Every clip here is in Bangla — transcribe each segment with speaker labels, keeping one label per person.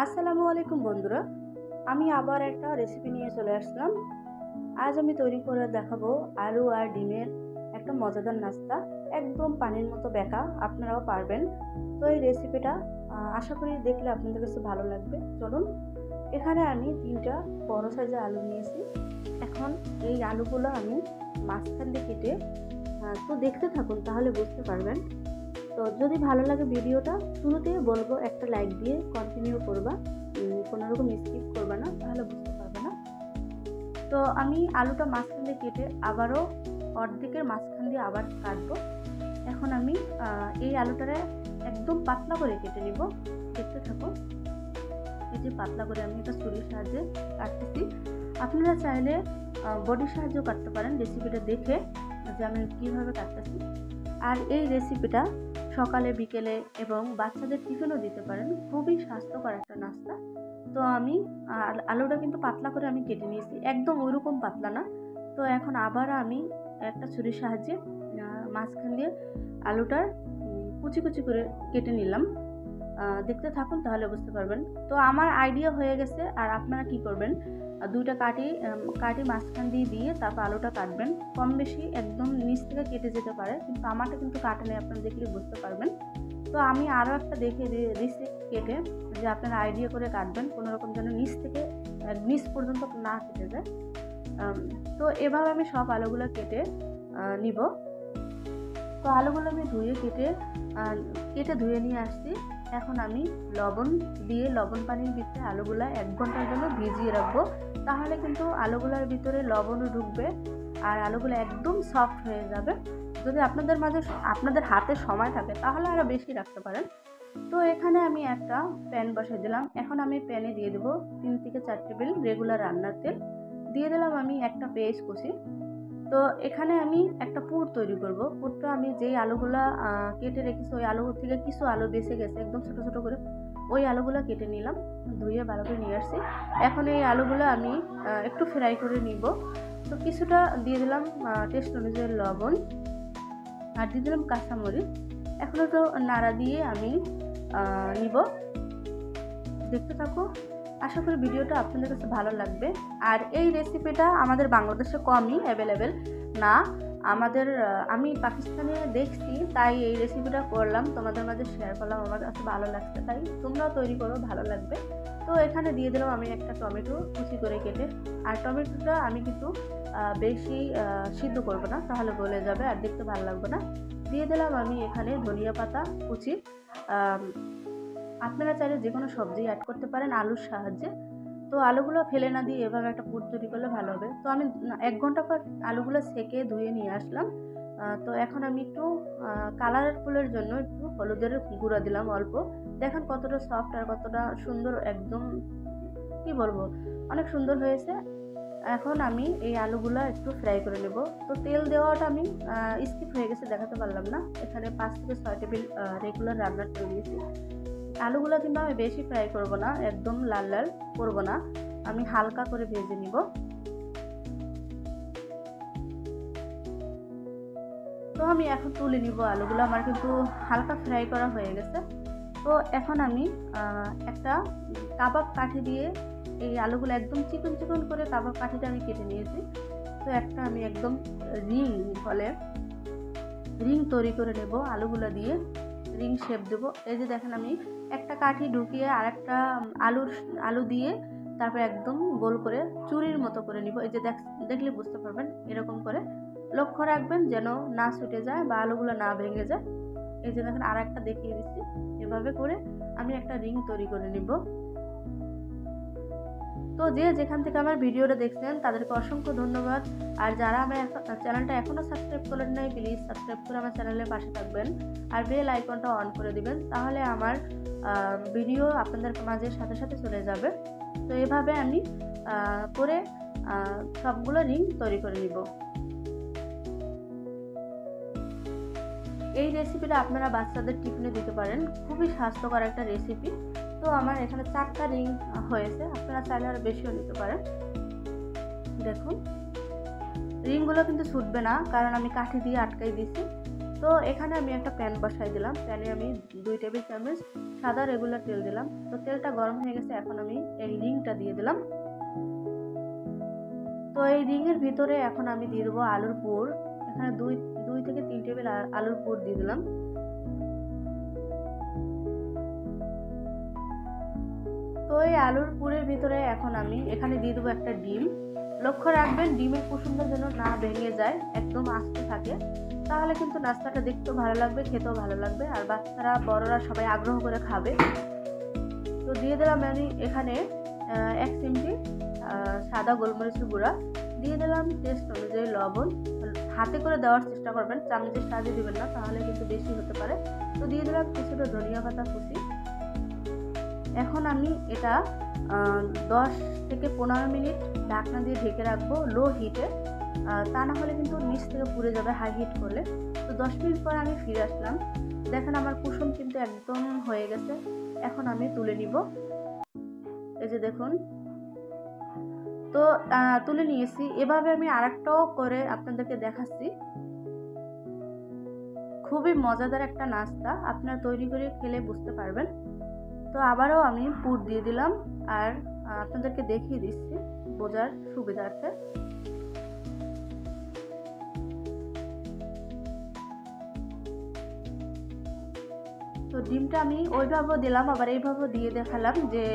Speaker 1: আসসালামু আলাইকুম বন্ধুরা, আমি আবার একটা রেসিপি নিয়ে চলে আসলাম। আজ আমি তৈরি করে দেখাবো আলু আর ডিমের একটা মজাদার নাস্তা। একদম পানির মতো বেঁকা, আপনারাও পারবেন। তো এই রেসিপিটা আশা করি দেখলে আপনাদের কাছে ভালো লাগবে। চলুন, এখানে আমি 3টা বড় সাইজের আলু নিয়েছি। এখন এই আলুগুলো আমি মাঝখান দিয়ে কেটে তো দেখতে থাকুন, তাহলে বুঝতে পারবেন। তো যদি ভালো লাগে ভিডিওটা, শুরুতে বলবো একটা লাইক দিয়ে কন্টিনিউ করবা, কোনো রকম স্কিপ করবা না, তাহলে বুঝতে পারবে না। তো আমি আলুটা মাঝখান দিয়ে কেটে আবারও অর্ধেকের মাঝখান দিয়ে আবার কাটবো। এখন আমি এই আলুটারে একদম পাতলা করে কেটে নিব, দেখতে থাকো। এই যে পাতলা করে আমি এটা ছুরির সাহায্যে কাটতেছি। আপনারা চাইলে বডির সাহায্যেও কাটতে পারেন, রেসিপিটা দেখে যে আমি কীভাবে কাটতেছি। আর এই রেসিপিটা সকালে বিকেলে এবং বাচ্চাদের টিফিনও দিতে পারেন, খুবই স্বাস্থ্যকর একটা নাস্তা। তো আমি আলুটা কিন্তু পাতলা করে আমি কেটে নিয়েছি, একদম ওইরকম পাতলা না। তো এখন আবার আমি একটা ছুরির সাহায্যে মাঝখান দিয়ে আলুটার কুচি কুচি করে কেটে নিলাম। দেখতে থাকুন, তাহলে বুঝতে পারবেন। তো আমার আইডিয়া হয়ে গেছে। আর আপনারা কি করবেন, দুইটা কাটি মাঝখান দিয়ে দিয়ে তারপর আলুটা কাটবেন। কম বেশি একদম নিচ থেকে কেটে যেতে পারে, কিন্তু আমারটা কিন্তু কাটে নেই, আপনারা দেখলে বুঝতে পারবেন। তো আমি আরও একটা দেখে দিচ্ছি কেটে, যে আপনারা আইডিয়া করে কাটবেন, কোনো রকম যেন নিচ পর্যন্ত না কেটে যায়। তো এভাবে আমি সব আলুগুলো কেটে নিব। তো আলুগুলো আমি ধুয়ে নিয়ে আসছি। এখন আমি লবণ দিয়ে লবণ পানির ভিতরে আলুগুলা 1 ঘন্টার জন্য ভিজিয়ে রাখবো। তাহলে কিন্তু আলুগুলার ভিতরে লবণও ঢুকবে আর আলুগুলো একদম সফট হয়ে যাবে। যদি আপনাদের হাতে সময় থাকে তাহলে আরও বেশি রাখতে পারেন। তো এখানে আমি একটা প্যান বসিয়ে দিলাম। এখন আমি প্যানে দিয়ে দেবো 3 থেকে 4 টেবিল রেগুলার রান্নার তেল। দিয়ে দিলাম আমি একটা পেঁয়াজ কুচি। তো এখানে আমি একটা পুর তৈরি করব। পুরটা আমি যেই আলুগুলা কেটে রেখেছি, ওই আলু থেকে কিছু আলু বেঁচে গেছে, একদম ছোট ছোট করে ওই আলুগুলো কেটে নিলাম, ধুয়ে ভালো করে নিয়ে আসছি। এখন এই আলুগুলো আমি একটু ফ্রাই করে নিব। তো কিছুটা দিয়ে দিলাম টেস্ট অনুযায়ী লবণ, আর দিয়ে দিলাম কাঁচামরিচ। এখন একটু নাড়া দিয়ে আমি নিব, দেখতে থাকো। আশা করি ভিডিওটা আপনাদের কাছে ভালো লাগবে। আর এই রেসিপিটা আমাদের বাংলাদেশে কমই অ্যাভেলেবেল না, আমি পাকিস্তানে দেখছি, তাই এই রেসিপিটা করলাম, তোমাদের মাঝে শেয়ার করলাম। আমার কাছে ভালো লাগছে, তাই তোমরাও তৈরি করো, ভালো লাগবে। তো এখানে দিয়ে দিলাম আমি একটা টমেটো কুচি করে কেটে। আর টমেটোটা আমি কিন্তু বেশি সিদ্ধ করবো না, তাহলে গলে যাবে আর দেখতে ভালো লাগবে না। দিয়ে দিলাম আমি এখানে ধনিয়া পাতা কুচি। আপনারা চাইলে যে কোনো সবজি অ্যাড করতে পারেন আলুর সাহায্যে। তো আলুগুলো ফেলে না দিয়ে এভাবে একটা পুর তৈরি করলে ভালো হবে। তো আমি 1 ঘন্টা পর আলুগুলো সেকে ধুয়ে নিয়ে আসলাম। তো এখন আমি একটু কালারফুলের জন্য একটু হলুদের গুঁড়া দিলাম অল্প। দেখেন কতটা সফট আর কতটা সুন্দর, একদম কি বলবো, অনেক সুন্দর হয়েছে। এখন আমি এই আলুগুলো একটু ফ্রাই করে নেব। তো তেল দেওয়াটা আমি স্কিপ হয়ে গেছে, দেখাতে পারলাম না। এখানে 5 থেকে 6 টেবিল রেগুলার রান্নার তেল দিয়েছি। আলুগুলো কিন্তু আমি বেশি ফ্রাই করব না, একদম লাল লাল করব না, আমি হালকা করে ভেজে নিব। তো আমি এখন তুলে নিব আলুগুলো, আমার কিন্তু হালকা ফ্রাই করা হয়ে গেছে। তো এখন আমি একটা কাবাব কাঠি দিয়ে এই আলুগুলো একদম চিকন চিকন করে কাবাব কাঠিটা আমি কেটে নিয়েছি। তো একটা আমি একদম রিং তৈরি করে নেব আলুগুলো দিয়ে, রিং শেপ দেবো। এই যে দেখেন, আমি একটা কাঠি ঢুকিয়ে আর একটা আলু দিয়ে তারপর একদম গোল করে চুরির মতো করে নিব। এই যে দেখলে বুঝতে পারবেন, এরকম করে লক্ষ্য রাখবেন যেন না ছুটে যায় বা আলুগুলো না ভেঙে যায়। এই যে দেখেন, আর একটা দেখিয়ে দিচ্ছি, এভাবে করে আমি একটা রিং তৈরি করে নিব। তো যে যেখান থেকে আমার ভিডিওটা দেখছেন তাদেরকে অসংখ্য ধন্যবাদ। আর যারা আমার চ্যানেলটা এখনও সাবস্ক্রাইব করেন নাই, প্লিজ সাবস্ক্রাইব করে আমার চ্যানেলের পাশে থাকবেন আর বেল আইকনটা অন করে দিবেন, তাহলে আমার ভিডিও আপনাদের মাঝে সাথে সাথে চলে যাবে। তো এভাবে আমি করে সবগুলো রিং তৈরি করে নিব। এই রেসিপিটা আপনারা বাচ্চাদের টিফিনে দিতে পারেন, খুবই স্বাস্থ্যকর একটা রেসিপি। তো আমার এখানে 4টা রিং হয়েছে, আপনারা চাইলে আরও বেশিও নিতে পারেন। দেখুন, রিংগুলো কিন্তু ছুটবে না, কারণ আমি কাঠি দিয়ে আটকাই দিয়েছি। তো এখানে আমি একটা প্যান বসাই দিলাম। প্যানে আমি 2 টেবিল চামচ সাদা রেগুলার তেল দিলাম। তো তেলটা গরম হয়ে গেছে, এখন আমি এই রিংটা দিয়ে দিলাম। তো এই রিংয়ের ভিতরে এখন আমি দিয়ে দেবো আলুর পুর। এখানে 2 থেকে 3 টেবিল আলুর পুর দিয়ে দিলাম। তো এই আলুর পুরের ভিতরে এখন আমি এখানে দিয়ে দেবো একটা ডিম। লক্ষ্য রাখবেন ডিমের কুসুমটা যেন না ভেঙে যায়, একদম আস্তে থাকে, তাহলে কিন্তু নাস্তাটা দেখতেও ভালো লাগবে, খেতেও ভালো লাগবে, আর বাচ্চারা বড়রা সবাই আগ্রহ করে খাবে। তো দিয়ে দিলাম আমি এখানে 1 চিমটি সাদা গোলমরিচের গুঁড়া, দিয়ে দিলাম টেস্ট অনুযায়ী লবণ। হাতে করে দেওয়ার চেষ্টা করবেন, চামচের সাহায্যে দিবেন না, তাহলে কিন্তু বেশি হতে পারে। তো দিয়ে দিলাম কিছুটা ধনিয়া পাতা কুচি। এখন আমি এটা 10 থেকে 15 মিনিট ঢাকনা দিয়ে ঢেকে রাখবো লো হিটে, তা না হলে কিন্তু নিচ থেকে পুড়ে যাবে হাই হিট করলে। তো 10 মিনিট পর আমি ফিরে আসলাম। দেখেন আমার কুসুম কিন্তু একদম হয়ে গেছে। এখন আমি তুলে নিব। এই যে দেখুন, তো তুলে নিয়েছি। এভাবে আমি আরেকটাও করে আপনাদেরকে দেখাচ্ছি। খুবই মজাদার একটা নাস্তা, আপনারা তৈরি করে খেলে বুঝতে পারবেন। তো আবারও আমি পুর দিয়ে দিলাম, আর আপনাদেরকে দেখিয়ে দিচ্ছি বোঝার সুবিধার্থে। তো ডিমটা আমি ওইভাবেও দিলাম, আবার এইভাবেও দিয়ে দেখালাম যে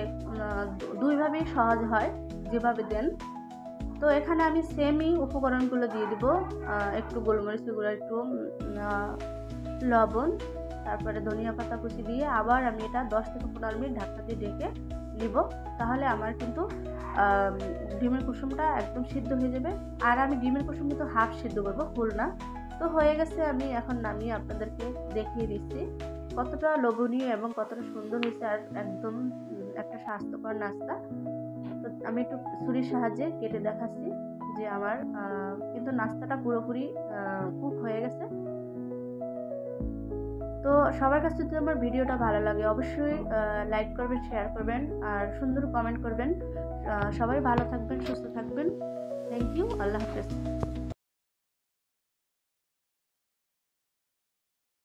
Speaker 1: দুইভাবেই সহজ হয় যেভাবে দেন। তো এখানে আমি সেমই উপকরণগুলো দিয়ে দিব, একটু গোলমরিচের গুঁড়া, একটু লবণ, তারপরে ধনিয়া পাতা কুচি দিয়ে আবার আমি এটা 10 থেকে 15 মিনিট ঢাকনা দিয়ে ঢেকে নিব। তাহলে আমার কিন্তু ডিমের কুসুমটা একদম সিদ্ধ হয়ে যাবে। আর আমি ডিমের কুসুম কিন্তু হাফ সিদ্ধ করবো, ফুল না। তো হয়ে গেছে, আমি এখন নামিয়ে আপনাদেরকে দেখিয়ে দিচ্ছি কতটা লোভনীয় এবং কতটা সুন্দর হয়েছে, আর একদম একটা স্বাস্থ্যকর নাস্তা। তো আমি একটু ছুরির সাহায্যে কেটে দেখাচ্ছি যে আমার কিন্তু নাস্তাটা পুরোপুরি কুক হয়ে গেছে। তো সবার কাছে যদি আমার ভিডিওটা ভালো লাগে অবশ্যই লাইক করবেন, শেয়ার করবেন, আর সুন্দর কমেন্ট করবেন। সবাই ভালো থাকবেন, সুস্থ থাকবেন। Thank you. আল্লাহ হাফেজ।